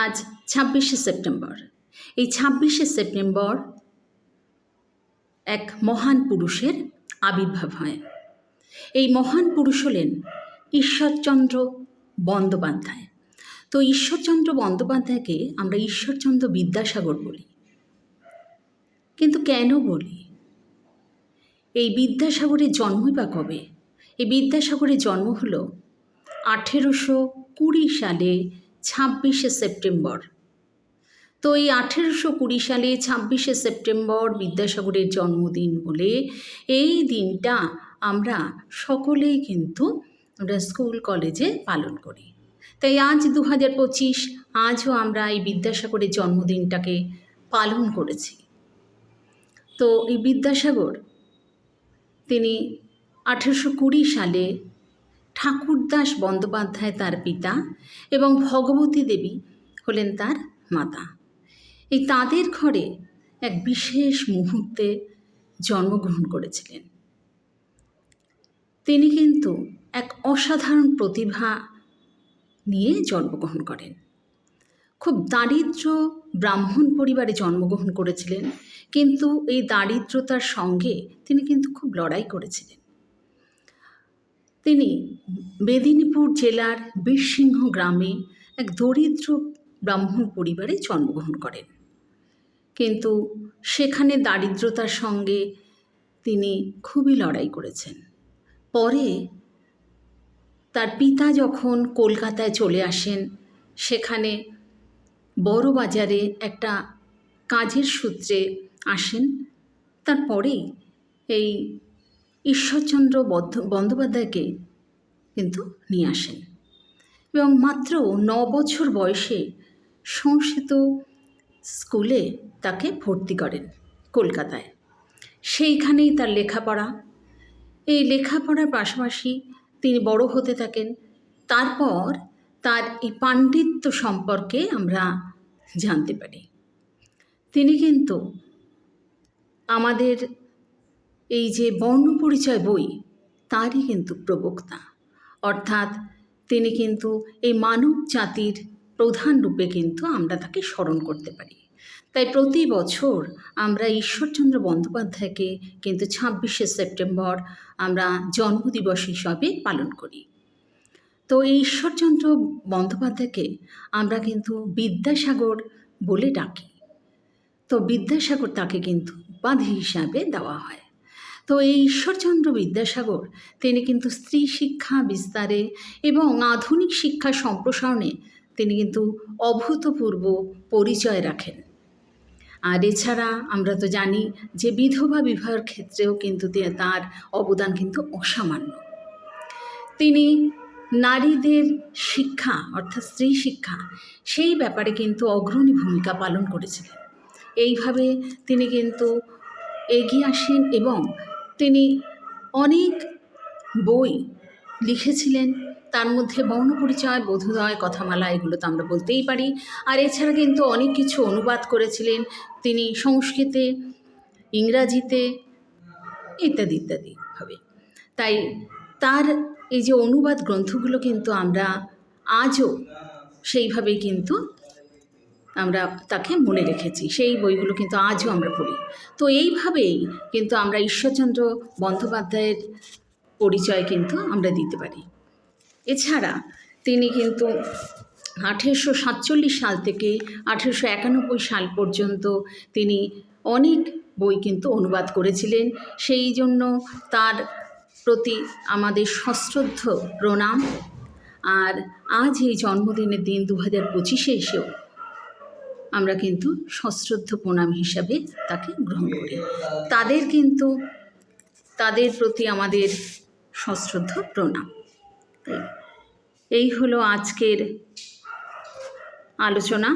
আজ ২৬শে সেপ্টেম্বর। এই ২৬শে সেপ্টেম্বর এক মহান পুরুষের আবির্ভাব হয়। এই মহান পুরুষ হলেন ঈশ্বরচন্দ্র বন্দ্যোপাধ্যায়। তো ঈশ্বরচন্দ্র বন্দ্যোপাধ্যায়কে আমরা ঈশ্বরচন্দ্র বিদ্যাসাগর বলি। কিন্তু কেন বলি? এই বিদ্যাসাগরের জন্মই বা কবে? এই বিদ্যাসাগরের জন্ম হলো ১৮২০ সালে ২৬শে সেপ্টেম্বর। তো এই ১৮২০ সালে ২৬শে সেপ্টেম্বর বিদ্যাসাগরের জন্মদিন বলে এই দিনটা আমরা সকলেই কিন্তু আমরা স্কুল কলেজে পালন করি। তাই আজ ২০২৫, আজও আমরা এই বিদ্যাসাগরের জন্মদিনটাকে পালন করেছি। তো এই বিদ্যাসাগর তিনি ১৮২০ সালে ঠাকুরদাস বন্দ্যোপাধ্যায় তার পিতা এবং ভগবতী দেবী হলেন তার মাতা। এই তাদের ঘরে এক বিশেষ মুহূর্তে জন্মগ্রহণ করেছিলেন। তিনি কিন্তু এক অসাধারণ প্রতিভা নিয়ে জন্মগ্রহণ করেন। খুব দারিদ্র ব্রাহ্মণ পরিবারে জন্মগ্রহণ করেছিলেন, কিন্তু এই দারিদ্রতার সঙ্গে তিনি কিন্তু খুব লড়াই করেছিলেন। তিনি মেদিনীপুর জেলার বীরসিংহ গ্রামে এক দরিদ্র ব্রাহ্মণ পরিবারে জন্মগ্রহণ করেন, কিন্তু সেখানে দারিদ্রতার সঙ্গে তিনি খুবই লড়াই করেছেন। পরে তার পিতা যখন কলকাতায় চলে আসেন, সেখানে বড়বাজারে একটা কাজের সূত্রে আসেন। তারপরেই এই ঈশ্বরচন্দ্র বন্দ্যোপাধ্যায়কে কিন্তু নিয়ে আসেন এবং মাত্র ৯ বছর বয়সে সংস্কৃত স্কুলে তাকে ভর্তি করেন কলকাতায়। সেইখানেই তার লেখাপড়া। এই লেখাপড়ার পাশাপাশি তিনি বড় হতে থাকেন। তারপর তার এই পাণ্ডিত্য সম্পর্কে আমরা জানতে পারি। তিনি কিন্তু আমাদের এই যে বর্ণপরিচয় বই, তারই কিন্তু প্রবক্তা, অর্থাৎ তিনি কিন্তু এই মানব জাতির প্রধান রূপে কিন্তু আমরা তাকে স্মরণ করতে পারি। তাই প্রতি বছর আমরা ঈশ্বরচন্দ্র বন্দ্যোপাধ্যায়কে কিন্তু ২৬শে সেপ্টেম্বর আমরা জন্মদিবস হিসাবে পালন করি। তো এই ঈশ্বরচন্দ্র বন্দ্যোপাধ্যায়কে আমরা কিন্তু বিদ্যাসাগর বলে ডাকি। তো বিদ্যাসাগর তাকে কিন্তু উপাধি হিসাবে দেওয়া হয়। তো এই ঈশ্বরচন্দ্র বিদ্যাসাগর তিনি কিন্তু স্ত্রী শিক্ষা বিস্তারে এবং আধুনিক শিক্ষা সম্প্রসারণে তিনি কিন্তু অভূতপূর্ব পরিচয় রাখেন। আর এছাড়া আমরা তো জানি যে বিধবা বিবাহের ক্ষেত্রেও কিন্তু তার অবদান কিন্তু অসামান্য। তিনি নারীদের শিক্ষা অর্থাৎ স্ত্রী শিক্ষা সেই ব্যাপারে কিন্তু অগ্রণী ভূমিকা পালন করেছিলেন। এইভাবে তিনি কিন্তু এগিয়ে আসেন এবং তিনি অনেক বই লিখেছিলেন। তার মধ্যে বর্ণপরিচয়, বোধোদয়, কথামালা, এগুলো তো আমরা বলতেই পারি। আর এছাড়া কিন্তু অনেক কিছু অনুবাদ করেছিলেন তিনি সংস্কৃতে, ইংরাজিতে, ইত্যাদি ইত্যাদিভাবে। তাই তার এই যে অনুবাদ গ্রন্থগুলো কিন্তু আমরা আজও সেইভাবেই কিন্তু আমরা তাকে মনে রেখেছি, সেই বইগুলো কিন্তু আজও আমরা পড়ি। তো এইভাবেই কিন্তু আমরা ঈশ্বরচন্দ্র বন্দ্যোপাধ্যায়ের পরিচয় কিন্তু আমরা দিতে পারি। এছাড়া তিনি কিন্তু ১৮৪৭ সাল থেকে ১৮৯১ সাল পর্যন্ত তিনি অনেক বই কিন্তু অনুবাদ করেছিলেন। সেই জন্য তার প্রতি আমাদের সশ্রদ্ধ প্রণাম। আর আজ এই জন্মদিনের দিন ২০২৫-এ এসেও আমরা কিন্তু সশ্রদ্ধ প্রণাম হিসাবে তাকে গ্রহণ করি। তাদের প্রতি আমাদের সশ্রদ্ধ প্রণাম। এই হলো আজকের আলোচনা।